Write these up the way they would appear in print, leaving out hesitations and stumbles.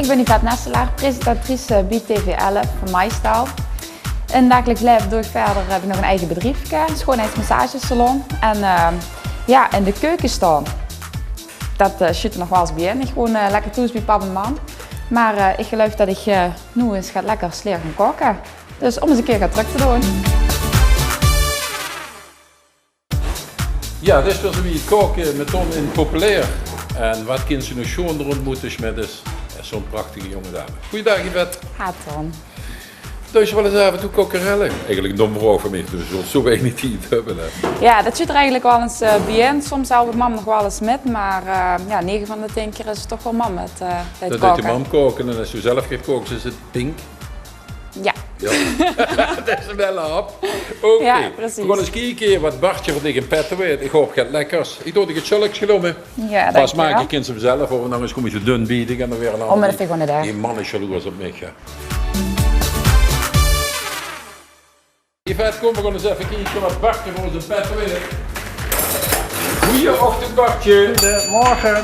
Ik ben Yvette Nesselaar, presentatrice bij TV11 van MyStyle. In het dagelijks leven doe ik verder, heb ik nog een eigen bedrijfje, een schoonheidsmassagesalon. En ja, in de keuken staan. Dat zit er nog wel eens bij in. Ik gewoon lekker toe bij pap en mam. Maar ik geloof dat ik nu eens ga lekker sleer gaan koken. Dus om eens een keer gaan terug te doen. Ja, dit is weer zo'n koken met Ton in populair. En wat kind ze nog schoon ontmoet is met zo'n prachtige jonge dame. Goeiedag Yvette. Ha Ton. Dus je wel eens af en toe kokerellen? Eigenlijk een domme vraag van mij, dus je zult zo weinig tijd hebben. Hè? Ja, dat zit er eigenlijk wel eens bij in. Soms helpt mam nog wel eens met, maar ja, 9 van de 10 keer is het toch wel mam met het koken. Dat doet je mam koken en als je zelf gaat koken, is het pink. Ja. Ja. Dat is wel op. Oké. Ja, precies. We gaan eens kijken wat Bartje voor tegen petten weet. Ik hoop het gaat lekkers. Ik doe dat het zulks genomen. Ja, pas maak je kind ze zelf of dan kom je zo dun bieden en dan weer een ander. Oh, maar dat vind ik gewoon niet Die man is jaloers op mij. Yvette, kom, we gaan eens even kijken wat Bartje voor onze petten weet. Goeieochtend Bartje. Goedemorgen.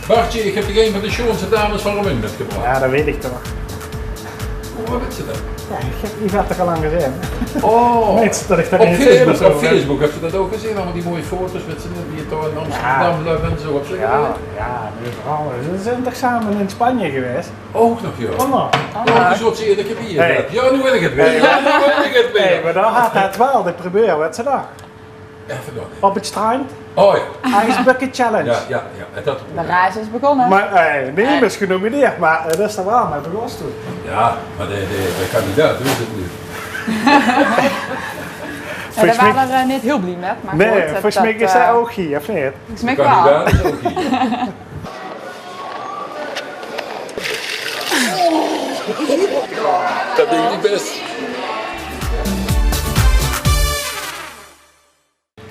Bartje, ik heb de een van de schoonste dames van Romin metgebracht. Ja, dat weet ik toch. Hoe weet ze dat? Ja, ik heb Yvette toch al lang gezien. Oh, Weet dat ik dat op niet Facebook, zie, op Facebook heb je dat ook gezien, allemaal die mooie foto's met z'n die toch in Amsterdam, Leuven en zo. Op zich Ja, nu vooral. We zijn toch samen in Spanje geweest? ook nog, joh. Oh, no. Oh, een soort zie je dat ik heb hier. Hey. Ja, nu wil ik het weer. Ja, nu wil ik het Nee, weer. maar dan had het wel. Ik probeer, wat ze daar? Even door. Op het strand. Oh ja. Ice Bucket Challenge. Ja. En dat. De reis is begonnen. Maar nee, is genomineerd, maar dat is er wel met de gast toe. Ja, maar de kandidaat doet het nu. Ja, daar waren we er niet heel blij met. Maar Nee, goed, volgens mij is hij ook hier, of niet? Ik smek De wel. kandidaat is ook hier. Dat denk ik niet best.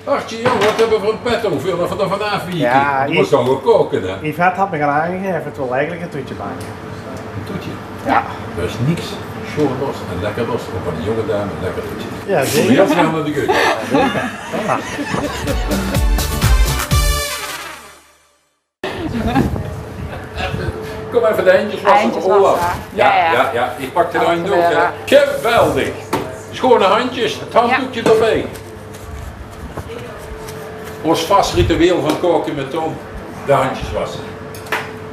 Artje, joh, wat hebben we voor een pet over? Wat we er vanaf wieken? Ja, Je moet gewoon koken, hè? Yvette had me gaan aangegeven, het wil eigenlijk een toetje maken. Een toetje. Ja. Er is niks schoonlos en lekkerlos op een jonge dame een lekker toetje. Ja, Kom zeker. heel snel naar de keuken. Kom even de eindjes wassen Eindjes voor Olaf. wassen. Ja. Ik pak de Kan hand ook. gebeuren. Geweldig. Schone handjes, het handdoekje erbij. Ons vast ritueel van koken met Tom, de handjes wassen.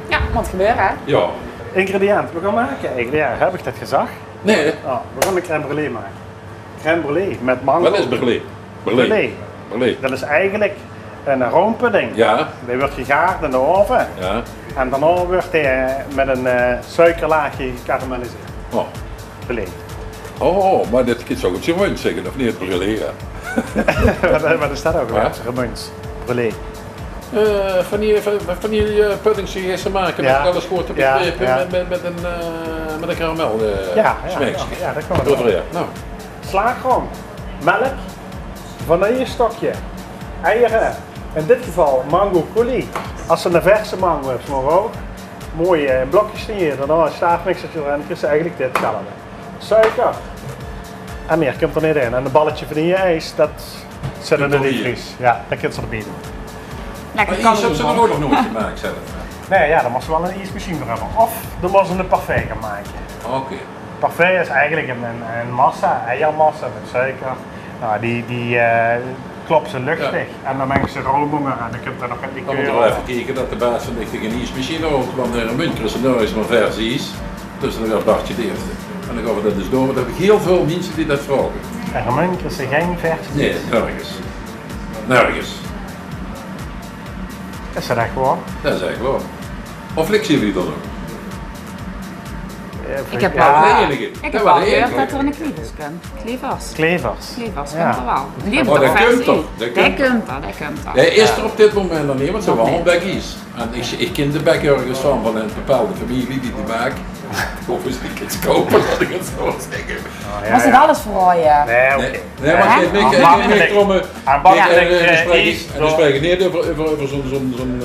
Ja, moet gebeuren hè. Ja. Ingrediënt, we gaan maken eigenlijk. Ja, heb ik dat gezegd? Nee, Oh, we gaan een crème brûlée maken. Crème brûlée met mango. wat is brûlée? Brûlée. Brûlée. Dat is eigenlijk een roompudding. Ja, Die wordt gegaard in de oven ja. en daarna wordt hij met een suikerlaagje gekarameliseerd. Oh. Brûlée. Oh, maar dit kan zo goed zijn munt zeggen, of niet? Brûlée, ja. Wat is dat ook weer? Wat? Gemuns. Brûlée. Van die puddings die je ze maken, Ja. met alles goed te Ja, begrijpen, ja. met een karamel Ja, smaakje. ja, dat kan Doe wel. het weer. Nou, Slagroom, melk, vanillestokje, eieren. In dit geval mango coulis. Als je een verse mango hebt, maar ook mooie blokjes snijden, dan een staafmixertje erin, dan is eigenlijk dit hetzelfde. Suiker. En meer komt er niet in. En een balletje vanille-ijs, dat zit in de Doe hier. diepvries. Ja, dat kun je erbij doen. Lekker maar kan iets heb ze nog ook nog nooit gemaakt zelf. Nee, ja, dan moet je wel een ijsmachine voor hebben. Of dan moet je een parfait gaan maken. Oké. Parfait is eigenlijk een massa, eiermassa met suiker. Nou, die klopt ze luchtig en dan mengen ze roombonger en dan komt er nog een Dan moeten likeur we over. even kijken dat de baas van de ijsmachine ook, want een muntje is een versie is. Dus dan gaat Bartje de eerste. En dan gaan we dat dus door, want dan heb ik heel veel mensen die dat vragen. En gemunt is er geen versie. Nee, nergens. Nergens. Is dat echt gewoon? Dat is eigenlijk waar. Of flikken jullie dat ook? Ik heb Ja, wel, de enige. ik Dat heb was wel de gehoord enige. dat er een klevers kan. Klevers. Klevers. Klevers Ja. komt er wel. Die hebben Maar toch dat kunt versie. toch? Dat Dat kunt kunt dat, dat kunt dat. Hij is er op dit moment nog niet, want ze Nog hebben niet. allemaal bekkies. En ik ken de bek ergens van een bepaalde familie die maakt. Of eens die kids kopen, laat ik het zo zeggen. Was het alles voor je? Nee, oké. Nee, maar Hè? geen Aanbakkelijk. trommen. Aanbakkelijk, En dan spreken niet over zo'n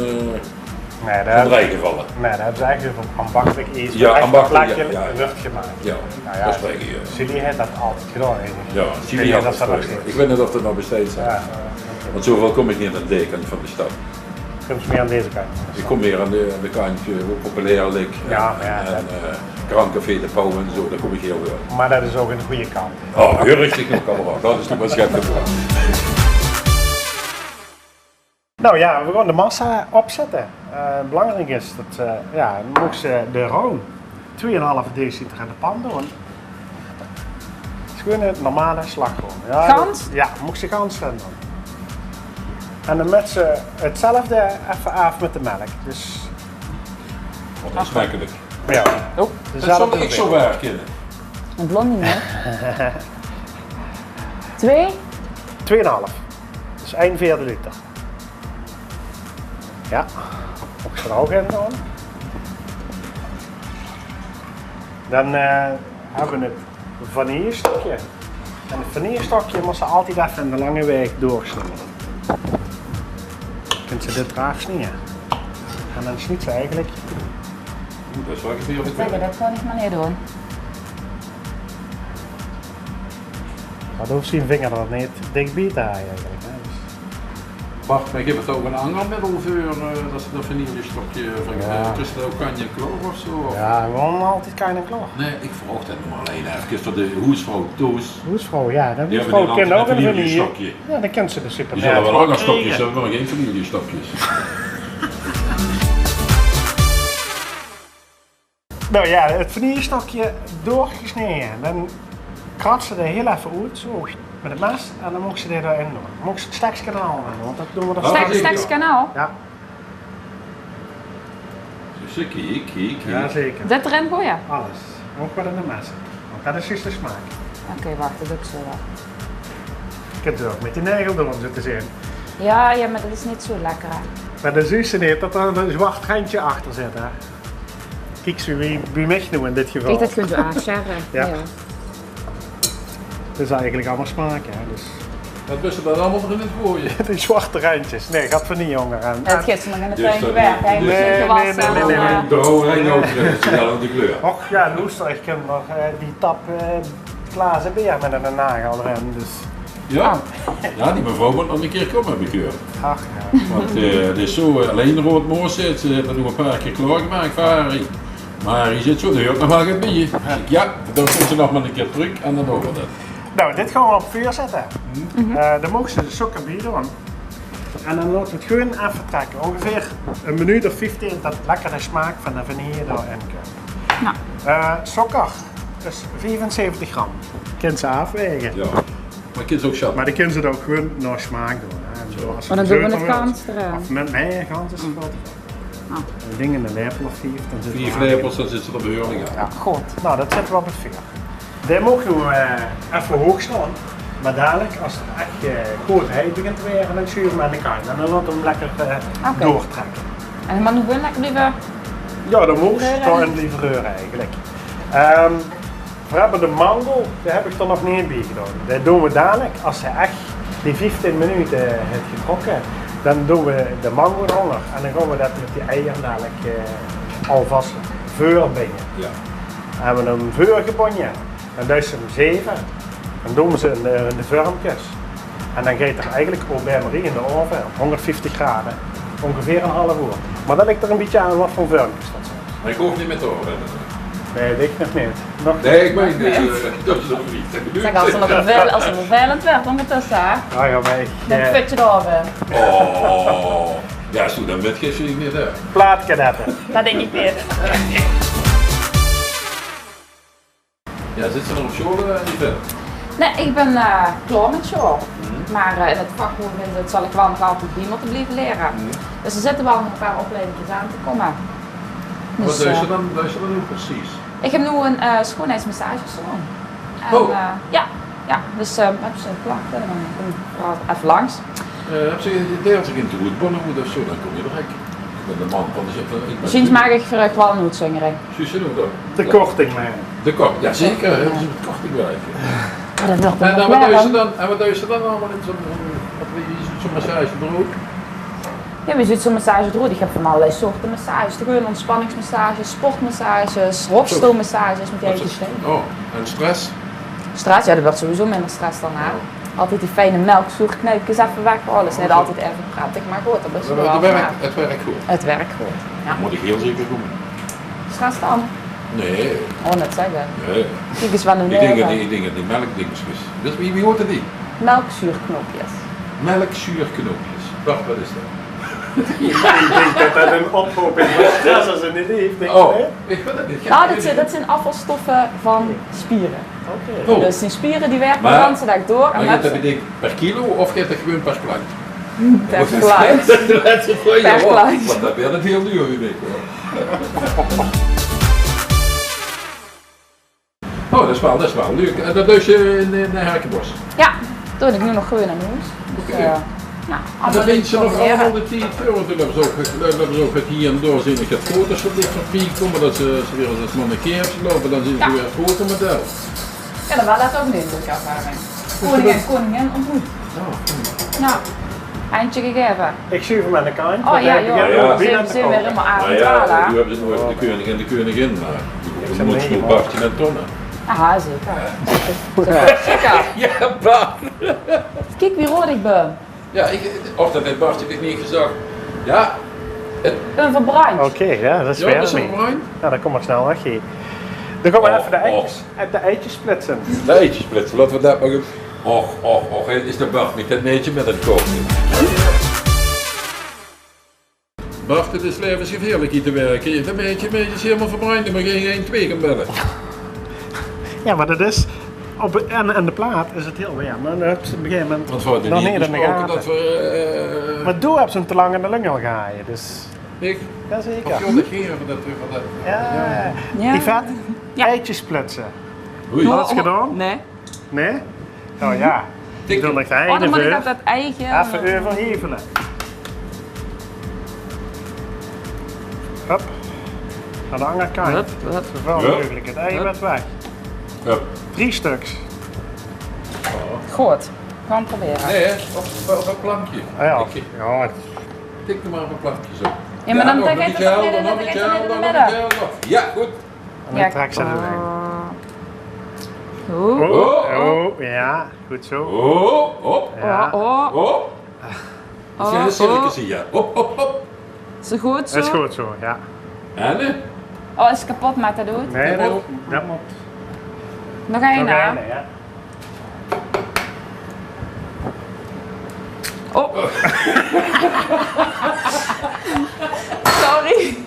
Nee, dat dreigevallen. nee, dat hebben ze eigenlijk van ambachtelijk ijs. Ja, echt ambachtelijk, een plakje ja, ja. lucht gemaakt. Ja, Nou ja, dat spreken je. Chili heeft dat altijd gedaan eigenlijk. Ja, Chili Ja, had dat het staat nog spreken. steeds. Ik weet niet of dat nog besteed is. Ja. Want zoveel kom ik niet aan de dekant van de stad. komt meer aan deze kant. Ik kom meer aan de kantje, hoe populair ligt. Ja, En Grand Café de Pauw en zo, daar kom ik heel veel. Maar dat is ook een goede kant. Oh, heel richtig nog allemaal. Dat is nog wat schettig voor. Nou ja, we gaan de massa opzetten. Belangrijk is dat dan moet ze de room 2,5 deciliter in de pan doen. Het is gewoon een normale slagroom. Ja, Gans? Ja, moet ze gans doen. En dan met ze hetzelfde even af met de melk. Dus Wat is smakelijk. ja, Oh, Dat zal ik zo werken. een blondie hè? 2? 2,5. Dus 1 vierde liter. Ja, moet ik er ook in doen. Dan hebben we het vanillestokje. En het vanillestokje moet ze altijd even in de lange weg doorsnijden. Dan kunt ze dit raar snijden. En dan snijdt ze eigenlijk. Dat is wel een keer Zeg, dat kan ik maar niet doen. Maar dan hoeft zijn vinger er niet dichtbij te houden eigenlijk. Hè. Dus Bart, maar je hebt het ook een ander middel voor dat ze dat vanillestokje van tussen de oranje en kloof of zo? Of? ja, gewoon altijd kein en klaar. Nee, ik vroeg dat nog maar alleen even voor de hoesvrouw Toos. Hoesvrouw, ja. Dan Die hoesvrouw hebben kent die ook een vanille. vanillestokje. Ja, dan kent ze de Die supermarkt. zullen wel gewoon andere stokjes krijgen. hebben, maar geen vanillestokjes. Nou ja, het vanillestokje doorgesneden. Dan krat ze er heel even uit, zo, met het mes. En dan moet ze er erin doen. Dan moet ze het stekskanaal in, want dat doen we er Oh, straks. zeker. Steks kanaal. Ja, Dus kijk. ja, zeker. Dit erin gooien? Alles. Ook wat in de mes. Want dat is juist de smaak. Oké, wacht, dat doe ik zo wel. Je kunt het ook met die nagel doen, zo te zeggen. Ja, maar dat is niet zo lekker hè. Maar de zuurste niet dat er een zwart randje achter zit. Hè. Kijk zo wie mij nu in dit geval. Kijk, dat kun je aanscherren. Ja. Het is eigenlijk allemaal smaak. Hè. Dus Wat wist je dat allemaal erin gooien? die zwarte randjes. Nee, gaat van niet jonger aan. Het gisteren nog in de Dus tuin dat- gewerkt. Hij nee, heeft nee, gewassen. nee, nee, en, nee. De oranje ook, dat is wel de kleur. Och ja, Loester, ik ken nog die tap glazen beer met een nagel erin. Dus Ja? Ja, die mevrouw moet nog een keer komen, heb ik gehoord. ach ja. Want het is zo, alleen rood moos zit, ze hebben nog een paar keer klaargemaakt voor Harry. Maar Harry zit zo, nu ook nog maar een beetje. Ja, dan komt ze nog maar een keer terug en dan over dat. Nou, dit gaan we op vuur zetten. Dan mogen ze de suiker bij doen. En dan laten we het gewoon even trekken. Ongeveer een minuut of 15 dat lekker de smaak van de vanille erin komt. Nou. Suiker is 75 gram. Kunt ze afwegen. Ja. Maar kind ook chat. Maar die kunnen ze dan ook gewoon naar smaak doen. Hè. Zoals Maar dan je doen we zeuter het wilt. gans erin. Of met mij gans is het goed. Oh. Een ding in de lepel of 4. Dan zit 4 er flepels, dan zit ze er behoorlijk aan. Ja. God. Nou, dat zetten we op het vuur. Dit mogen we even hoog staan. Maar dadelijk, als het echt goed heet begint te worden, dan schuren we aan de kant. En dan laten we hem lekker doortrekken. En dan mag nog wel lekker blijven. Ja, dan moet Reuren. het toch in die verreuren eigenlijk. We hebben de mango, die heb ik er nog niet bij gedaan. Dat doen we dadelijk, als ze echt die 15 minuten heeft getrokken, dan doen we de mango eronder. En dan gaan we dat met die eieren dadelijk alvast vuurbingen. Ja. Dan hebben we een vuurgebonje. En dat is een 7. Dan doen we ze in de vormpjes. En dan gaat er eigenlijk au bain-marie in de oven op 150 graden. Ongeveer een half uur. Maar dat ligt er een beetje aan wat voor vormpjes dat zijn. Maar ik hoef niet met te horen. Nee, dit nog niet. Nog Nee, ik meen dat is nog niet. Zeg, als er vervelend werd ondertussen, hè, Ah, ja, maar dan put je erover. Oh. Ja, zo, dan weet je niet hè. plaatkadetten. Dat denk ik niet. Ja, zit ze er op school niet verder? Nee, ik ben klaar met show. Maar in het vakboek zal ik wel nog altijd bij moeten blijven leren. Dus er zitten wel nog een paar opleidingen aan te komen. Wat Dus, doe je dan nu precies? ik heb nu een schoonheidsmassagesalon. En, Oh. ja, dus heb ze een klachten en dan kom ik even langs. Heb je gedeeld in te goed Bonnewood of zo, dan kom je direct. Ik ben de man van de zitten. Misschien maak ik voor wel een hoedzwingering. Suus, doen dat. De korting, man. De kort, ja zeker, hebben ze met korting werken. Maar dat wordt En nog wat doe je wel. dan? En wat doe je dan allemaal in zo'n massagebureau? Ja, je ziet zo'n massage door. Ik heb van allerlei soorten massages. Gewoon ontspanningsmassages, sportmassages, hoofdstoommassages met die hele systeem. Oh, en stress? Stress, ja, er wordt sowieso minder stress dan na. Altijd die fijne melkzuurkneepjes even weghalen. Dat is niet altijd even prettig, maar goed, dat is wel Het waar. werkt goed. Het werkt goed. Ja. Moet ik heel zeker doen. Schaast dan? Nee. Oh, net zeggen. Nee. Kijk eens wat een Ik denk dat die melkdingetjes. Dus wie hoort die? melkzuurknopjes. Melkzuurknopjes. Wacht, wat is dat? Ik denk dat dat een oproep is, maar stress als ze niet heeft, denk Oh, je? ik weet het niet. Nou, dat zijn afvalstoffen van spieren. Oké. Oh. Dus die spieren die werken de Maar- hele dag door. Maar gaat dat betekent per kilo of gaat dat gewoon per splank? per fluit. Per fluit. Want dat werd het heel duur, u weet wel. Oh, dat is wel leuk. En dat doe je in Herkenbos. Ja, doe ik nu nog gewoon aan huis. Dus, Oké. nou, En allemaal dat weet je nog proberen. allemaal de 10 euro. Toen hebben ze ook het hier en daar zien. Ik heb foto's van dit van Piek komen. Dat ze weer als mannekers lopen. Dan zien ze Ja. weer een fotomodel. Ja, dat was ook een indrukervaring. Koning en koningin ontmoet. Nou, eindje gegeven. Ik zie hem aan de kant. Oh ja, joh. Ja. Ze zijn weer helemaal aan Maar het ja, halen. nu hebben ze nooit de koning en de koningin. Maar zeg je moet nee, zo'n man. Bartje met tonnen. Aha, zeker. Zeker. Ja, Bart. Kijk wie rood ik ben. Ja, of dat net Bartje heb ik niet gezegd. Ja, Een verbrand. Oké, ja, dat is ja, weer dat is mee. een bruin. Nou, dan kom maar snel weg hier. Dan gaan we Oh, even de eitjes splitsen. De eitjes splitsen, laten we dat maar doen. Och, is de Bart niet het neetje met het koken? Bart, het is levensgevaarlijk hier te werken. Dat beetje is helemaal verbruind, maar geen 1-2 kan bellen. Ja, maar dat is... En de plaat is het heel warm. En dan heb je op een gegeven moment Want we hadden nog niet niet in de besproken gaten. dat we... Maar doe heb ze hem te lang in de lungel gehaaien, dus... ik? Jazeker. Of je ondergeren dat we van dat... Ja. Ja. Die vet, Ja. eitjes splitsen. Oei. Wat is gedaan? Nee. Nee? Oh ja. Ik wil nog de Oh, einde dan moet ik voor. op dat eitje. Even overhevelen. Hup. Aan de andere kant. Hup. Zoveel Hup. mogelijk. Het ei werd weg. Ja. 3 stuks. Goed. Gaan proberen. Nee, hè? Op een plankje. Ah ja. Ja. Tik er maar op een plankje zo. Ja, maar dan nog trek een je beetje het toch helder, midden, nog een dan beetje trek je het in helder, het nog een midden. beetje helder. Ja, goed. En dan trek ze er weg. Oeh. Oh, ja. Goed zo. Hop. Ja. Hop. Dat zijn de circus hier. Hop. Is het goed zo? Dat is goed zo, ja. En hè? Oh, is het kapot met dat doet? Nee, Dat dat moet. Nog één Nog na. een, ja. Oh. Sorry.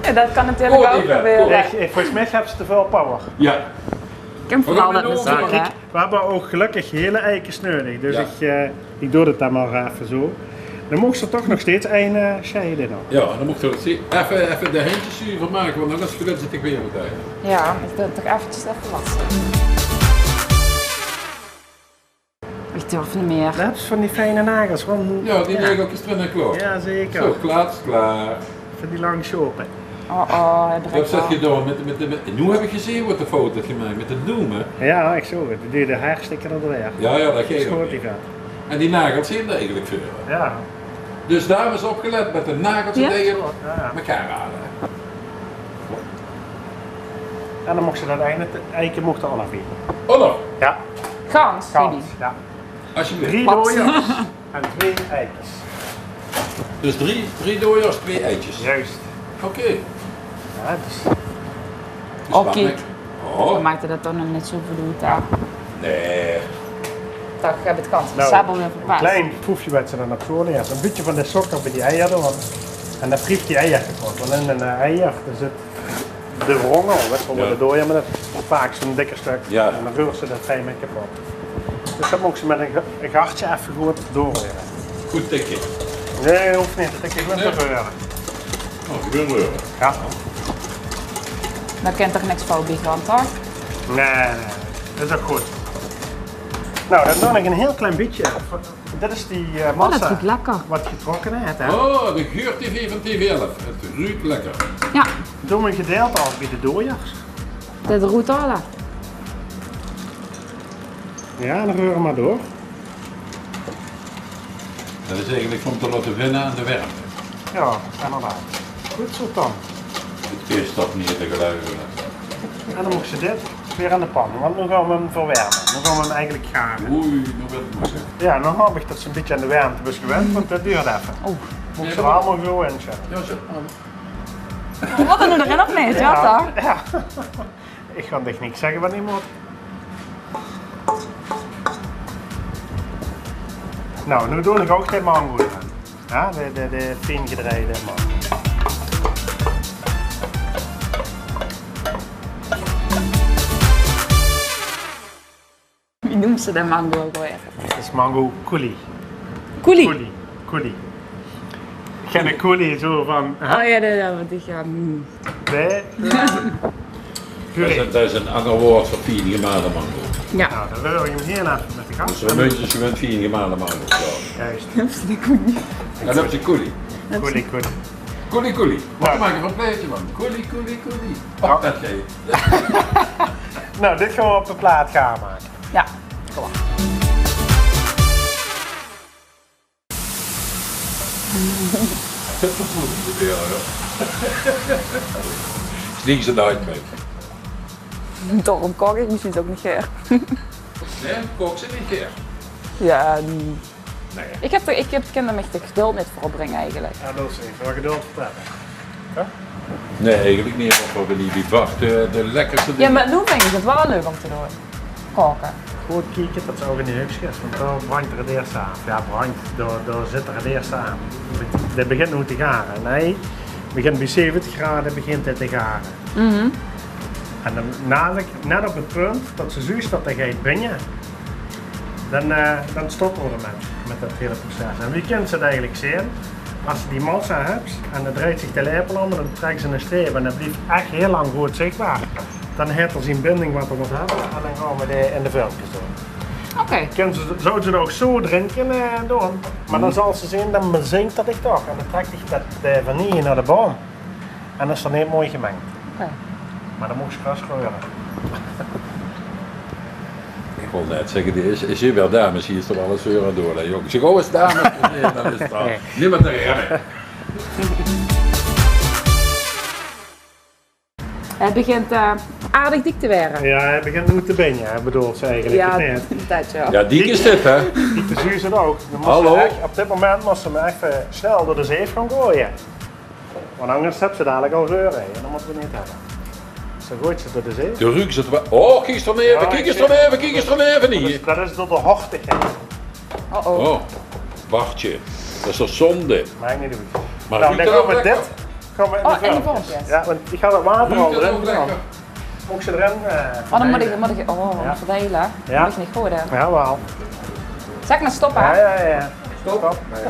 Ja, dat kan natuurlijk Oh, ook Eva, gebeuren. Volgens mij hebben ze te veel power. Ja. Ik heb vooral dat met Kijk, zaken. we hebben ook gelukkig hele eikens nodig, dus Ja. ik doe het dan maar even zo. Dan mocht ze toch nog steeds een scheiden nog. Ja, dan moet je het zien. Even de handjes zuiver maken, want anders zit ik weer wat uit. Ja, ik doe het toch eventjes even wassen. Ik durf niet meer. Dat hebben ze van die fijne nagels. Van, Ja, die nageltjes erin en klaar. Ja, zeker. Zo, klaar is klaar. Van die lange schopen. Oh, hij Wat breekt zet je wel. dan met nu heb ik gezien wat de foto gemaakt met de noemen. Ja, ik zo het. Die de haarstikker er weer. Ja, dat Dat geeft is goed ook die niet. vet. En die nagels zien er eigenlijk veel. Ja. Dus daar is opgelet met de nagels Ja? tegen Ja. elkaar halen. En dan mocht ze dat eiken mochten al afbieden. Olaf, Ja, Gans, kans. Bibi. Ja. alsjeblieft. 3 Wat? dooiers en 2 eikens. Dus drie dooiers, 2 eitjes. Juist. Oké. Ja, dus Dus Oké. spannend. We Oh, maakten dat toch nog niet zo verdoet daar. nee. Toch, ik heb het kans. Nou, Sabbel weer een verpast. klein proefje wat ze dan op school eerst. Een beetje van de sok op die eieren doen. En dan prieft die eier kapot. Want in een eier er zit de rongel, dat is wel Ja. de dooier, maar dat is vaak zo'n dikke stuk. Ja. En dan reuren ze dat fijn mee kapot. Dus dat moet ze met een gartje even goed doorreuren. Goed tikje. Nee, hoeft niet. Dat kan Nee. niet reuren. Oh, ik wil reuren. Ja. Daar kent toch niks fout bij gaan, toch? Nee, dat is ook goed. Nou, dan nog een heel klein beetje. Dit is die Oh, dat massa ruikt lekker. wat getrokken heeft. Hè. Oh, de geur-tv van TV11. Het ruikt lekker. Ja, Doen we een gedeelte af bij de dooiers. dit roet al. Ja, dan reuren maar door. Dat is eigenlijk om te laten winnen aan de warmte. Ja, inderdaad. Goed zo dan. Het is toch niet te geluiden. En dan moet ze dit weer aan de pan, want nu gaan we hem verwarmen. Nu gaan we hem eigenlijk garen. Oei, nu wil het moeilijk. Ja, dan hoop ik dat ze een beetje aan de warmte was gewend, want dat duurt even. Moet ik ze er allemaal zo inzetten. Ja, zo. Wat er nu erin of niet? Ja, toch? Ja. Ik ga echt niks zeggen wat niet moet. Nou, nu doe ik ook de mango erin. Ja, de fijn gedraaide mango. Wie noemt ze de mango ook weer? Het is mango coulis. Coulis. Coulis. Geen coulis zo van... Oh ja, dat is ja. Nee. Dat is een ander woord voor fijn gemalen mango. Ja. Nou, dan reur je hem hier even met de gas. Zo'n muntjes je bent fijn gemalen mango. Juist. Dat is de coulis. En dan heb je coulis. Coulis. Coulis. Wat Ja. maak je van een pleetje man? Coulis. Ja. Oh, dat geeft. Nou, dit gaan we op de plaat gaan maken. Ja. Kom maar. Dat moet ik proberen, ja. Sneak ze nooit mee. Daarom kook ik misschien ook niet graag. Nee, kook ze niet keer. Ja, Nee. ik heb kinderen met de geduld niet voorbrengen eigenlijk. Ja, dat is even wat geduld vertellen. Nee, eigenlijk niet. Want we willen die wacht de lekkerste Ja, dingen. maar nu vind ik het wel leuk om te doen. Koken. Goed kijken dat ze ook in de heups is, want daar brandt er het eerst aan. Ja, brandt, daar zit er het eerst aan. Het begint nu te garen. Nee, het begint bij 70 graden begint het te garen. En dan net op het punt dat ze zoiets dat hij gaat brengen, dan stoppen we ermee met dat hele proces. En wie kent ze het eigenlijk zien? Als je die massa hebt en dan draait zich de lepel om, dan trekken ze een streep en dat blijft echt heel lang goed zichtbaar. Dan heeft er zijn binding wat we moet hebben en dan gaan we die in de velkjes doen. Oké. Zou ze er ook zo erin kunnen doen, maar dan zal ze zien, dan bezinkt dat ik toch. En dan trekt ik de vanille naar de boom. En dat is dan heel mooi gemengd. Oké. Maar dan moet je gras gooien. Ik wil net zeggen, is hier wel dames, hier is toch alles weer aan door. Hè, jongens. Zeg, oh, is dames? Nee, dan is het al. Niemand te remmen. Het begint aardig dik te werden. Ja, hij begint nu te bingen, bedoelt ze eigenlijk. Ja, Nee, dat ja. Ja, dik is dit, hè? die te zuur is het ook. Dan moet Hallo? ze echt- op dit moment moet ze hem even snel door de zeef gaan gooien. Want anders heb ze dadelijk al zeuren en dat moeten we niet hebben. Dus dan gooit ze door de zeef. De ruik zit wel. Oh, kijk eens er even, Ja, kijk eens ik er even, kijk eens er even hier. Dat is door de hochtigheid. Oh. Oh, wachtje. Dat is toch zonde? Maakt niet uit. Maar Nou, ruikt dan dat gaan we ook dit. lekker? Gaan we in Oh, de in de vormpjes. vormpjes. Ja, want ik ga dat water al Ruikt dat erin ook doen. lekker? Moet ik ze erin Oh, dan moet verdelen? ik Ja. verdelen. Ja. Dat is niet goed, hè. Ja, wel. Zeg maar stoppen, Ja, hè. ja. Stop. Nee,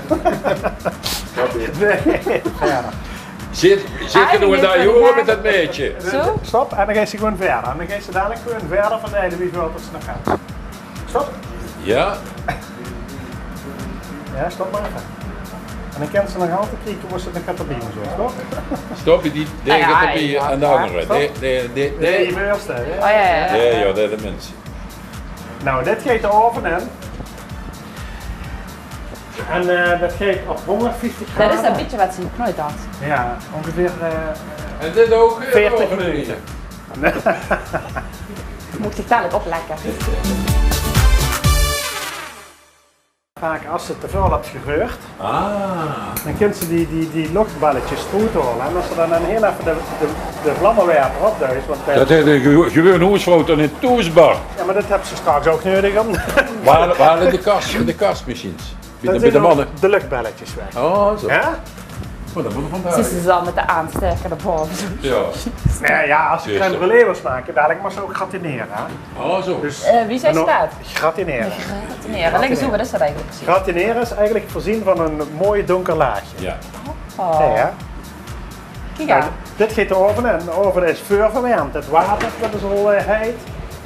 verder. Zeker doen we daar jongen met dat meetje. Zo? Stop en dan gaat ze gewoon verder. En dan gaat ze dadelijk gewoon verder verdelen wie veel dat ze nog gaat. Stop. Ja, Ja, stop maar even. En dan kan ze nog altijd kijken hoe ze het gaat erbij zo. Stop. stop je die Ja, tegen ja, de bier ja, en de ja. andere. Stop. Nee. Nee, die eerste. Oh ja, ja. Nee joh, dat is de mensen. Nou, dit gaat de oven in. En dat gaat op 150 Dat graden. is een beetje wat ze nooit had. Ja, ongeveer En dit ook? 40 minuten. Moet ik dadelijk oplekken. Vaak als ze te veel hebt gegeurd, Ah. dan kunt ze die luchtballetjes eruit halen. En als ze dan heel even de vlammenwerper opduist, want Dat is een gewoon hoesfout in een toesbar. ja, maar dat hebben ze straks ook nodig om. Waar halen de kastmachines? Bij Dan de zijn mannen. ook de luchtballetjes weg. Oh, zo. Ja? Oh, dat moet er Ze vandaag. is dan met de aansteker erboven. Ja. Nee, ja, als ze Juist. crème brûlée wil maken, dadelijk moet ze ook gratineren. Hè? Oh, zo. Dus, Wie zei en dan- staat? Gratineren. Gratineren. Leg eens hoe, wat is dat eigenlijk precies? Gratineren is eigenlijk voorzien van een mooi donker laagje. Ja. Oh. Nee, hè? Kijk Nou, aan. dit gaat de oven in. De oven is vuurverwarmd. Het water dat is al heet.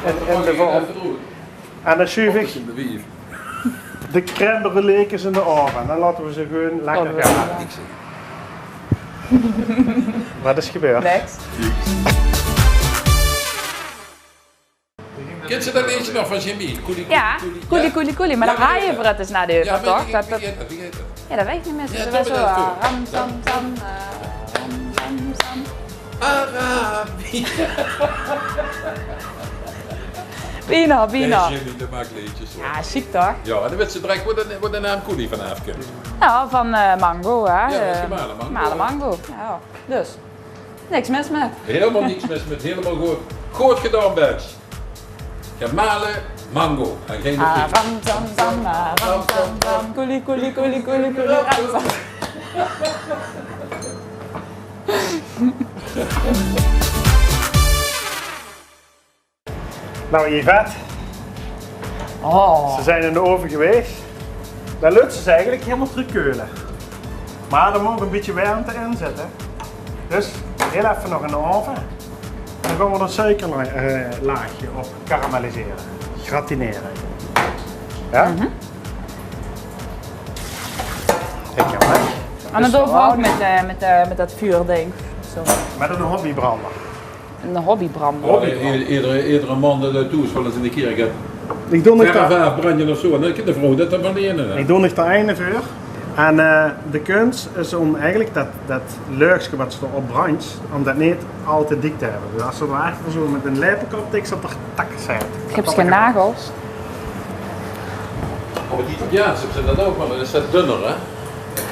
En de vorm. En dan schuif ik In de wief. de crème brûlée in de oven. Dan laten we ze gewoon lekker Oh, gaan. Wat is gebeurd? Next. Kent ze dat liedje nog van Jimmy? Ja, koelie. Maar dan ga je voor het eens naar de Ja, heuvel, toch? wie Dat, heet dat? Wie heet dat? ja, dat weet ik niet meer. Ja, Ze doe was me zo dat toe. ram, sam. Arabië. Bina. Jullie de maakleedjes. Ja, chic toch? Ja, en dan weet ze direct wat de naam Koelie vanaf komt. Ja, van mango hè. Ja, dat is gemalen mango. Gemalen mango, ja. Dus, niks mis met. Helemaal niks mis met, helemaal goed. Goed gedaan, Bers. Gemalen mango. En geen Ah, friet. ram, zam, zam, ram, zam, zam, koelie, koelie, koelie, koelie, koelie, ram, zam. Nou Yvette, Oh. ze zijn in de oven geweest. Dan lukt ze eigenlijk helemaal terugkeulen. Maar er moet een beetje warmte in zitten. Dus heel even nog in de oven. Dan gaan we een suikerlaagje op karamelliseren. Gratineren. Ja? Kijk maar. En dat doen we ook met dat vuurding. Zo. Met een hobbybrander. Een hobbybrander. Iedere man dat toe is wel eens in de kerk. Ik doe nog Verf brandje of zo. En dan kan de vrouw dat er van de ene. Ik doe nog de einde vuur. En de kunst is om eigenlijk dat luchtje wat ze erop brandt, om dat niet al te dik te hebben. Dus als ze er achter zo met een lepelkop tikt, dat er tak zijn. Ik heb geen nagels. Op het Italiaans hebben ze dat ook, maar dan is dat dunner, hè?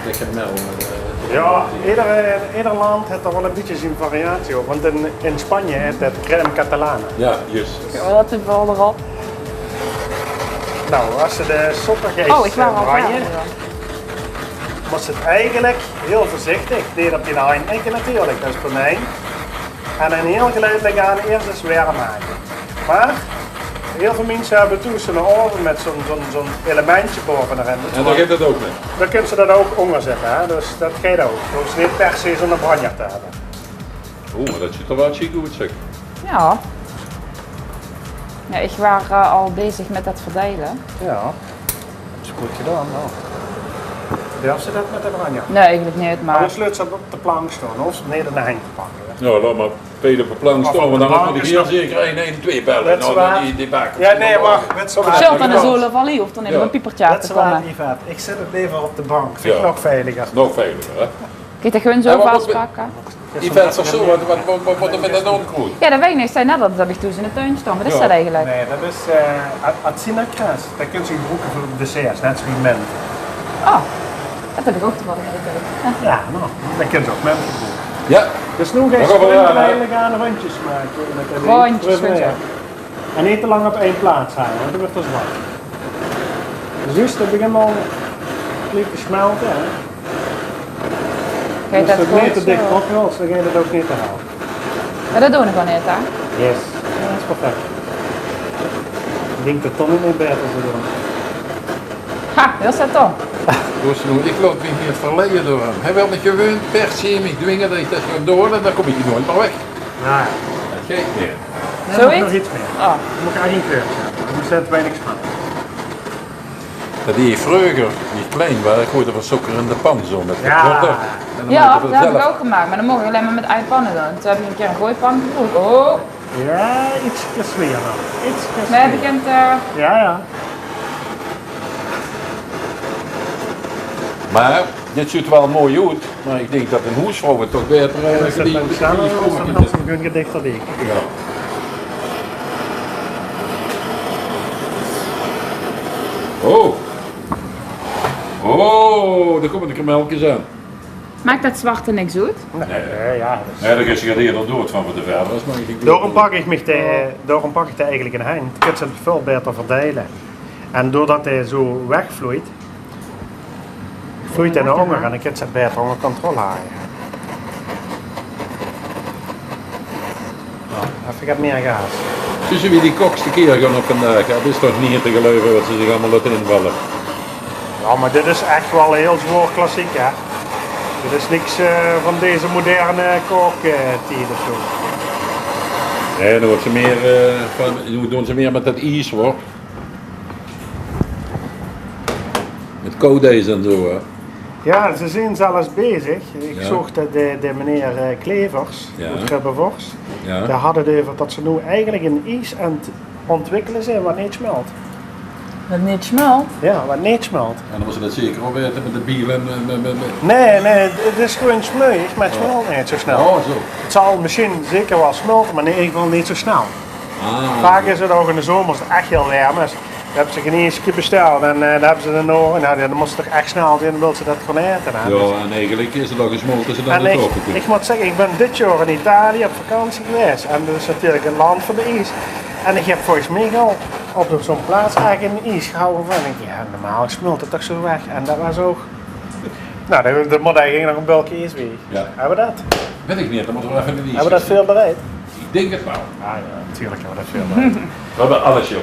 Dat je mel. Ja, ieder land heeft er wel een beetje zijn variatie op. Want in Spanje heeft het crème catalana. Ja, juist. Wat is wel erop? Nou, als ze de soppergeest Oh, ik wou al branden, vragen. was het eigenlijk heel voorzichtig. Deed op je eindje natuurlijk, dat is tonijn. En een heel geleidelijk aan eerst eens warm maken. Maar heel veel mensen hebben toen zo'n oven met zo'n elementje bovenin. En dan geeft het ook mee. Dan kunnen ze dat ook onder zetten, hè? Dus dat gaat ook. Dus niet per se zo'n brandje te hebben. Oeh, maar dat ziet er wel chic uit, zeg. Ja. Ja, ik was al bezig met dat verdelen. Ja, dat is goed gedaan. Nou. Durf ze dat met de brandje? Nee, eigenlijk niet, maar... Anders sluit ze op de plank staan of nee, de hang te pakken. Nou, laat maar Peter op de plank Of staan, op want de dan plank moet ik is hier dat- zeker 1, 2 bellen. Dat is Nou, waar. die bakken. Ja, nee, wacht. Met z'n Schild en de zolen van Lee, of dan even Ja. een piepertje aan te komen. Yvette. Ik zet het liever op de bank. Vind ik Ja. nog veiliger. Nog veiliger, hè? Kun je dat gewoon zo Ja, maar vastpakken? Die vent of zo, wat er met dat ongroeit. Ja, dat weet ik niet. Ik zei net dat heb ik toen in de tuin staan. Wat is Ja. dat eigenlijk? Nee, dat is azinacras. Dat kun je gebruiken voor desserts, net zoals mint. Oh, dat heb ik ook toevallig in de tuin. Ja, nou, dat kun je ook mint gebruiken. Ja. Dus nu ga je Dan gaan we eraan, hè? eigenlijk aan de rondjes maken. Met de Rondjes, terug goed zo. weer. En niet te lang op één plaats houden, want dan wordt het zwart. Dus juist, dat begint al flink te smelten. Hè. Ga je Dus dat het niet te gewoon dicht zo- opvult, dan ga je dat ook niet te halen. Ja, dat doen we gewoon niet, hè? Yes. Ja, dat is perfect. Ik denk dat Tom niet beter zou doen. Ha, heel zet dan. Dus nu, ik loop weer in het verleden door hem. Hij wil me gewoon per se me dwingen dat ik dat ga door en dan kom ik hier nooit meer weg. Nou, Dat geeft niet. dan Zoiets? nog iets meer. Oh. Dan moet ik eigenlijk een kleurtje hebben. Dan moet er weinig smaak. Dat die vroeger, die klein was, ik gooide van suiker in de pan zo met de Ja. boter. En dan Ja, maakte dat het heb ik zelf. ook gemaakt, maar dan mocht ik alleen maar met eipannen doen. Toen heb ik een keer een gooipan gebruikt. Oh, Ja, iets sfeer dan. Iets nee, sfeer. begint... Ja, ja. Maar, dit ziet er wel mooi uit, maar ik denk dat een hoesvrouw het toch beter Als is. dat Die dan samen is, dan die- had ze een gedichter dik. Ja. Oh! Oh, daar komen de kameltjes aan. Maakt dat zwarte niks uit? Nee, ja. Nee, daar is je eerder dood van wat de verder is, maar ik denk Daarom pak ik het eigenlijk in hand. Ik kan het veel beter verdelen. En doordat hij zo wegvloeit, vloeit hij naar onder en ik kan het beter onder controle houden. Nou, even wat meer gas. Tussen wie die kokste keer gaan op vandaag, het is toch niet te geloven wat ze zich allemaal laten invallen. Ja, maar dit is echt wel heel zwaar klassiek, hè. Dit is niks van deze moderne kooktijden of zo. Nee, dan wordt ze meer, nu doen ze meer met dat ijs hoor. Met code's en zo hè. Ja, ze zijn zelfs bezig. Ik Ja. zocht de meneer Klevers, Ja. uit Grubbenvors. Ja. Daar hadden het over dat ze nu eigenlijk een ijs aan het ontwikkelen zijn wat niet smelt. Dat niet smelt. Ja, wat niet smelt. En dan moeten ze dat zeker al weten met de biel en met. Nee, het is gewoon smeuig, maar het smelt niet zo snel. Oh, zo. Het zal misschien zeker wel smelten, maar in ieder geval niet zo snel. Vaak is het ook in de zomer als het echt heel warm is. Dan hebben ze geen eens keer besteld en dan hebben ze er nog. Nou, dan moeten ze toch echt snel doen, dan willen ze dat gewoon eten. Hè? Ja, en eigenlijk is het al gesmolten ze dan En niet kopen. ik moet zeggen, ik ben dit jaar in Italië op vakantie geweest. En dat is natuurlijk een land van de ijs. En ik heb volgens mij al op zo'n plaats eigenlijk in de ijs gehouden van. Ja, normaal smelt het toch zo weg. En dat was ook. Nou, er moet eigenlijk nog een bulkje ijs bij. Ja. Hebben we dat? Weet ik niet, dan moeten we even in de Hebben we dat veel bereid? Ik denk het wel. Ah ja, natuurlijk hebben we dat veel bereid. We hebben alles, joh.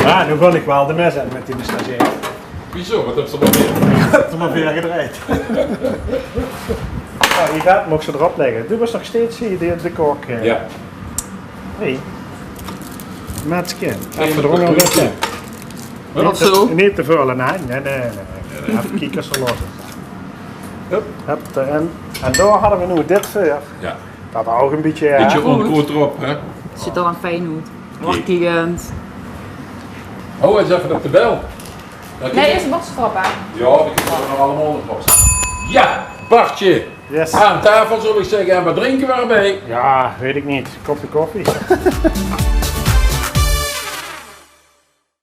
Ja, nu kon ik wel de mes hebben met die stagiair. Wieso? Wat heb je er nog meer? Ik heb er maar weer gedraaid. Nou, die gaat mocht ze erop leggen. Du was nog steeds hier, de kok. Ja. Nee. Maatje. Geen Even er nog portje. Wat zo? Niet te veel, nee. Even kiekers verlossen. Hup, hup, en daar hadden we nu dit vuur. Ja. Dat ook een beetje. Beetje onkruid erop, hè? Zit al aan fijn uit. Workigend. Oh, eens even op de bel. Nee, eerst de bordstrap aan. Ja, dan kunnen we er allemaal onder op staan. Ja, Bartje. Yes. Aan tafel zal ik zeggen, en wat drinken we erbij? Ja, weet ik niet. Kopje koffie.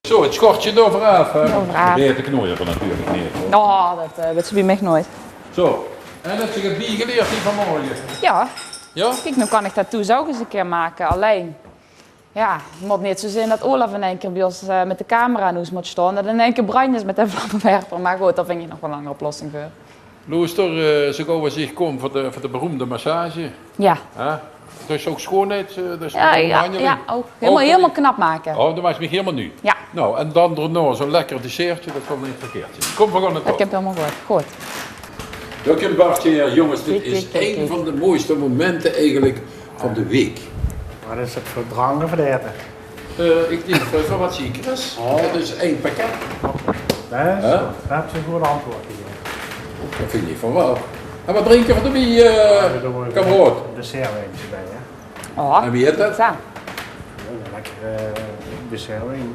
Zo, het schortje eroveraf. Eroveraf. Weer te knoeien natuurlijk niet. Oh, dat ze bij mij nooit. Zo, en heb je het bier geleerd hier vanmorgen? Ja, Ja? kijk, nu kan ik dat toe ook eens een keer maken. Alleen, ja, het moet niet zo zijn dat Olaf in één keer bij ons met de camera nu moet staan. Dat in één keer brandjes met de vlammenwerper. Maar goed, daar vind ik nog wel een andere oplossing voor. Luister, zo gauw als ik kom voor de beroemde massage. Ja. Hè? Dus ook schoonheid, dus Ja, ook. Helemaal knap maken. Oh, dat maakt me helemaal nu. Ja. Nou, en dan daarna zo'n lekker dessertje, dat komt niet verkeerd zijn. Kom, we gaan het Dat op. heb je helemaal goed. Welkom Bartje, ja, jongens, dit is Kijk. een van de mooiste momenten eigenlijk van de week. Wat is het voor dranken voor de eten? Ik denk, van wat zie ik, Chris? Dat is één pakket. Dat is een goed antwoord hier. Dat vind ik van wel. En wat drinken we erbij, kameraad? Dessertwijntje bij, hè? Oh, En wie heet dat? zo. Lekker dessertwijn.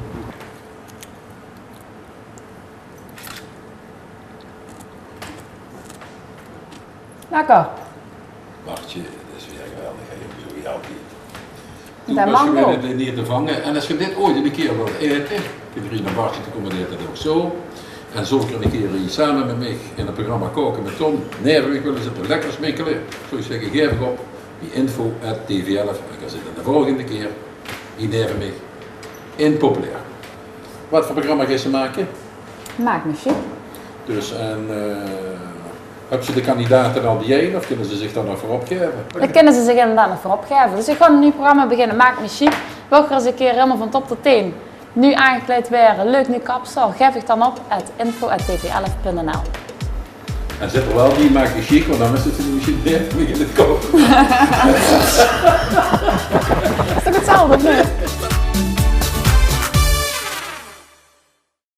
Lekker. Bartje, dat is weer geweldig, hè, jongens, hoe je altijd. Met Toen een was je mango. weer niet te vangen. En als je dit ooit een keer wilt eten, kun je naar Bartje te komen, deed dat ook zo. En zo kun je een keer hier samen met mij in het programma Koken met Ton. Nee, we willen zitten lekker smikkelen. Zo zeg ik, geef ik op. Die info@tv11. En dan zitten de volgende keer hier neer mij in Populair. Wat voor programma ga je maken? Maak me chic. Dus en hebben ze de kandidaten al die één of kunnen ze zich daar nog voor opgeven? Dat kunnen ze zich inderdaad nog voor opgeven. Dus ik ga een nieuw programma beginnen, Maak me chic. Wil ik er eens een keer helemaal van top tot teen. Nu aangekleed weer, leuk nieuw kapsel. Geef ik dan op info@tv11.nl. En zit er wel die maak je chic, want dan is het misschien weer in het koken.